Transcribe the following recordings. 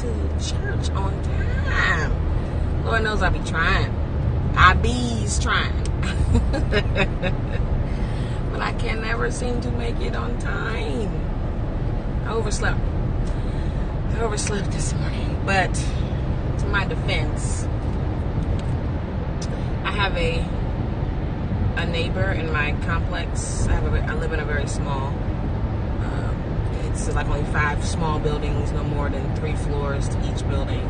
to church on time. Lord knows I be trying. I be's trying. But I can never seem to make it on time. I overslept this morning. But to my defense, I have a neighbor in my complex. I live in a very small, it's like only 5 small buildings, no more than 3 floors to each building.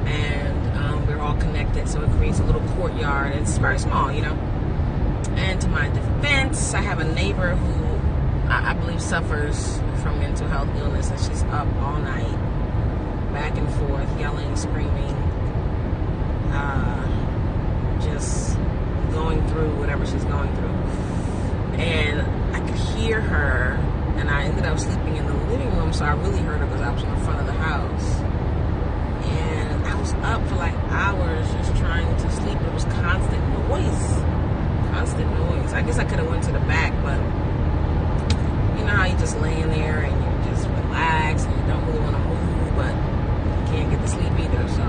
And we're all connected, so it creates a little courtyard. It's very small, you know. And to my defense, I have a neighbor who I believe suffers from mental health illness, and she's up all night, back and forth, yelling, screaming, just going through whatever she's going through. And I could hear her, and I ended up sleeping in the living room, so I really heard her because I was in the front of the house. And I was up for like hours just trying to sleep. It was constant noise. I guess I could have went to the back, but you know how you just laying there and you just relax and you don't really want to move, but you can't get to sleep either. So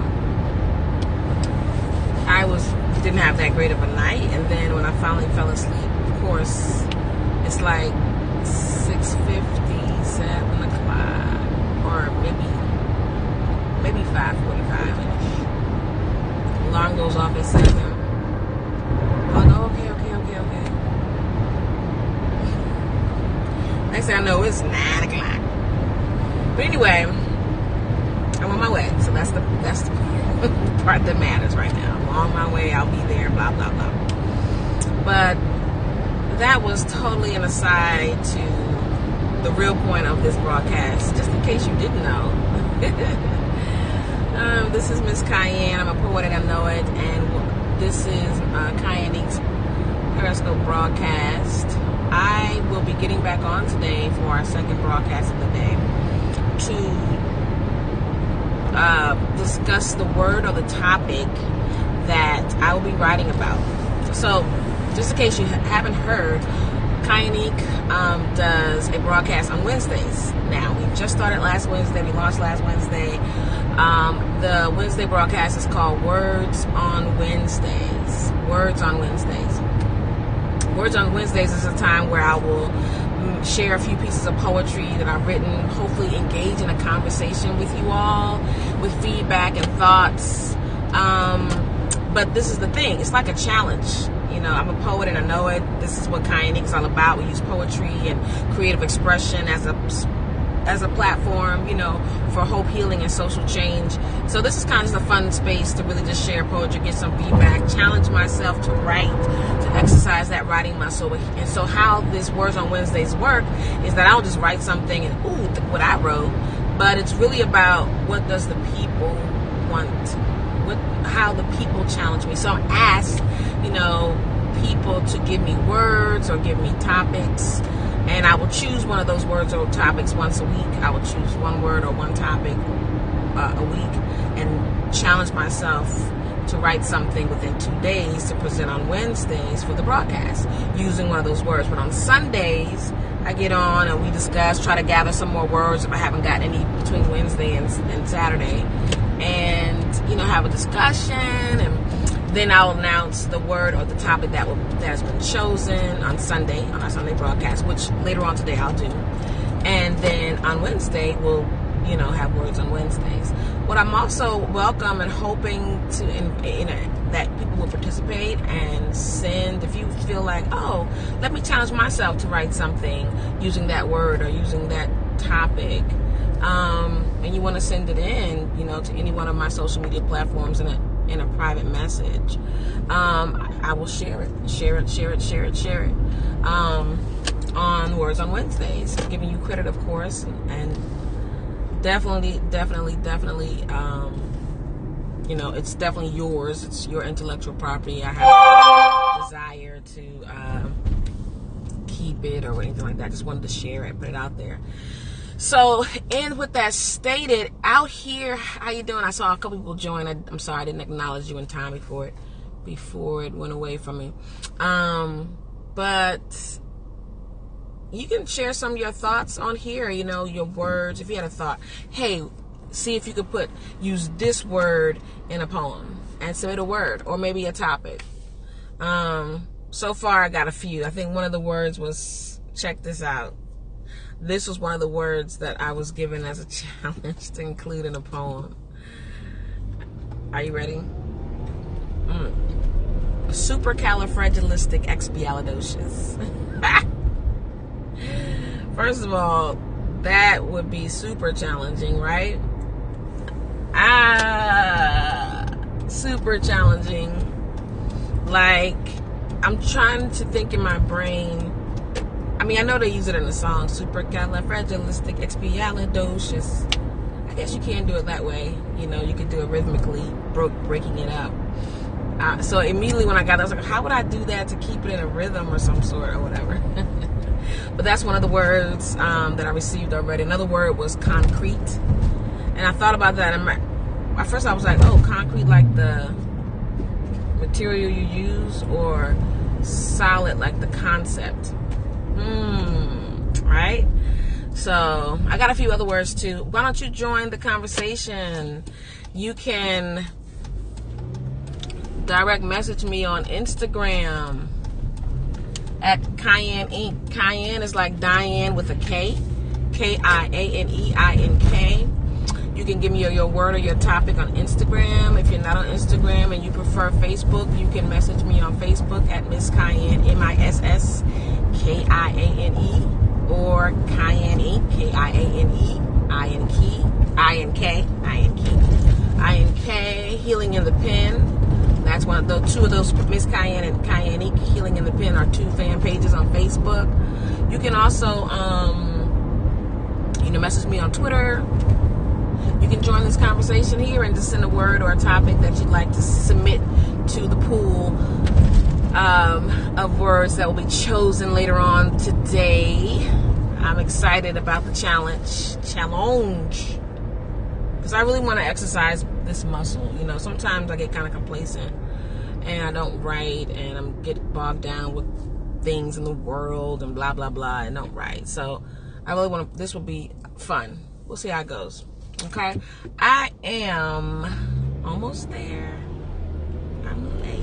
I didn't have that great of a night, and then when I finally fell asleep, of course, it's like 6:50, 7 o'clock, or maybe 5:45. Alarm goes off at 7. Oh no, okay. Next thing I know, it's 9 o'clock. But anyway, I'm on my way, so that's the part that matters right now. I'm on my way. I'll be there. Blah blah blah. But that was totally an aside to the real point of this broadcast. Just in case you didn't know, this is Miss Cayenne. I'm a poet and I know it, and this is Cayenne's Periscope broadcast. I will be getting back on today for our second broadcast of the day to discuss the word or the topic that I will be writing about. So, just in case you haven't heard, Cayenne does a broadcast on Wednesdays. Now, we just started last Wednesday. We launched last Wednesday. The Wednesday broadcast is called Words on Wednesdays. Words on Wednesdays. Words on Wednesdays is a time where I will share a few pieces of poetry that I've written, hopefully engage in a conversation with you all, with feedback and thoughts. But this is the thing, it's like a challenge. You know, I'm a poet and I know it. This is what Cayenne is all about. We use poetry and creative expression as a platform, you know, for hope, healing, and social change. So this is kind of just a fun space to really just share poetry, get some feedback, challenge myself to write, to exercise that writing muscle. And so how this Words on Wednesdays work is that I'll just write something and, what I wrote. But it's really about what does the people want, how the people challenge me. So I'm asked, you know, people to give me words or give me topics. And I will choose one of those words or topics once a week. I will choose one word or one topic a week and challenge myself to write something within 2 days to present on Wednesdays for the broadcast using one of those words. But on Sundays, I get on and we discuss, try to gather some more words if I haven't got any between Wednesday and Saturday. And, you know, have a discussion, and then I'll announce the word or the topic that has been chosen on Sunday, on our Sunday broadcast, which later on today I'll do. And then on Wednesday, we'll, you know, have Words on Wednesdays. What I'm also welcome and hoping to, that people will participate and send, if you feel like, oh, let me challenge myself to write something using that word or using that topic. And you want to send it in, you know, to any one of my social media platforms in a private message. I will share it on Words on Wednesdays, giving you credit, of course, and definitely, you know, it's definitely yours. It's your intellectual property. I have a desire to keep it or anything like that. I just wanted to share it, put it out there. So, and with that stated, out here, how you doing? I saw a couple people join. I'm sorry I didn't acknowledge you in time before it went away from me. But you can share some of your thoughts on here, you know, your words. If you had a thought, hey, see if you could use this word in a poem and submit a word or maybe a topic. So far I got a few. I think one of the words was, check this out. This was one of the words that I was given as a challenge to include in a poem. Are you ready? Supercalifragilisticexpialidocious. First of all, that would be super challenging, right? Super challenging. Like, I'm trying to think in my brain. I mean, I know they use it in the song, supercalifragilisticexpialidocious. I guess you can do it that way. You know, you could do it rhythmically, breaking it up. So immediately when I got that, I was like, how would I do that to keep it in a rhythm or some sort or whatever? But that's one of the words that I received already. Another word was concrete. And I thought about that. And at first I was like, oh, concrete like the material you use, or solid like the concept. Right? So I got a few other words too. Why don't you join the conversation? You can direct message me on Instagram at Cayenne Inc. Cayenne is like Diane with a K. K-I-A-N-E-I-N-K. You can give me your word or your topic on Instagram. If you're not on Instagram and you prefer Facebook, you can message me on Facebook at Miss Cayenne, MISSKIANE, or Cayenne Inc. K-I-A-N-E-I-N-K, Healing in the Pen. That's one of those, two of those, Miss Cayenne and Cayenne Inc. Healing in the Pen, are two fan pages on Facebook. You can also, message me on Twitter. You can join this conversation here and just send a word or a topic that you'd like to submit to the pool of words that will be chosen later on today. I'm excited about the challenge, because I really want to exercise this muscle. You know, sometimes I get kind of complacent and I don't write, and I get bogged down with things in the world and blah blah blah, and don't write. So I really want to. This will be fun. We'll see how it goes. Okay, I am almost there. I'm late.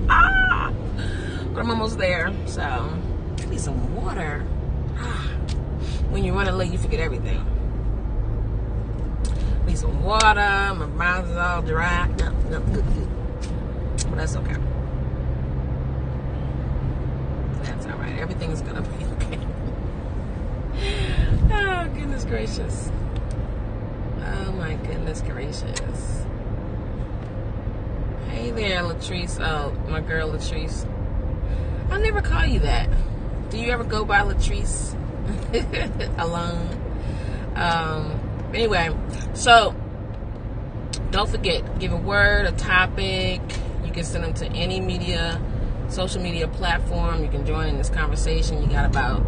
But I'm almost there. So I need some water. When you're running late, you forget everything. Need some water. My mouth is all dry. No, good. But that's okay. That's all right. Everything's gonna be okay. Oh, goodness gracious. Oh, my goodness gracious. Hey there, Latrice. Oh, my girl, Latrice. I'll never call you that. Do you ever go by Latrice alone? Anyway, so don't forget, give a word, a topic. You can send them to any social media platform. You can join in this conversation. You got about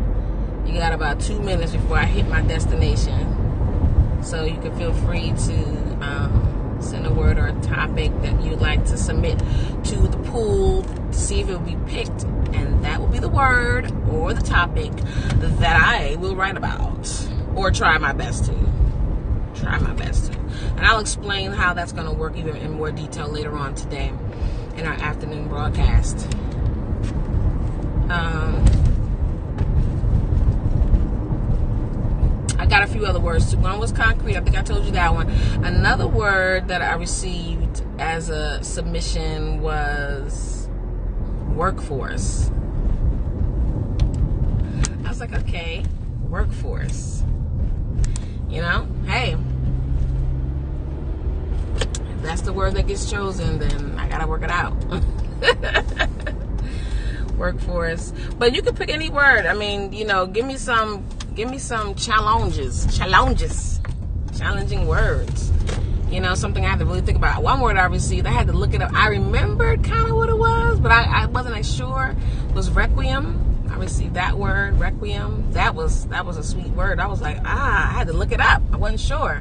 2 minutes before I hit my destination. So you can feel free to send a word or a topic that you'd like to submit to the pool to see if it will be picked, and that will be the word or the topic that I will write about, or try my best to. And I'll explain how that's going to work even in more detail later on today in our afternoon broadcast. I got a few other words too. One was concrete. I think I told you that one. Another word that I received as a submission was workforce. I was like, okay, workforce. You know, hey, if that's the word that gets chosen, then I gotta work it out. Workforce. But you can pick any word. I mean, give me some challenges, challenging words. Something I had to really think about. One word I received, I had to look it up. I remembered kind of what it was, but I wasn't like sure. It was requiem. I received that word, requiem. That was a sweet word. I was like, I had to look it up. I wasn't sure.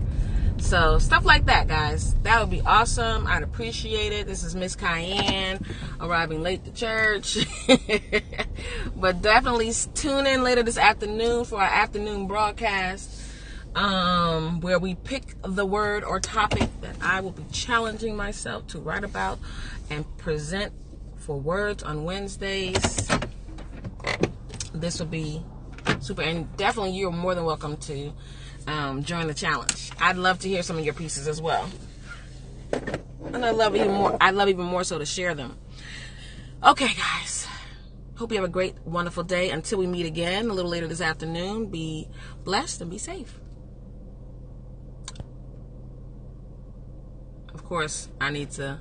So stuff like that, guys. That would be awesome. I'd appreciate it. This is Miss Cayenne, arriving late to church. But definitely tune in later this afternoon for our afternoon broadcast. where we pick the word or topic that I will be challenging myself to write about and present for Words on Wednesdays. This will be super, and definitely you're more than welcome to join the challenge. I'd love to hear some of your pieces as well, and I'd love even more so to share them. Okay, guys. Hope you have a great, wonderful day. Until we meet again a little later this afternoon, be blessed and be safe. Of course, I need to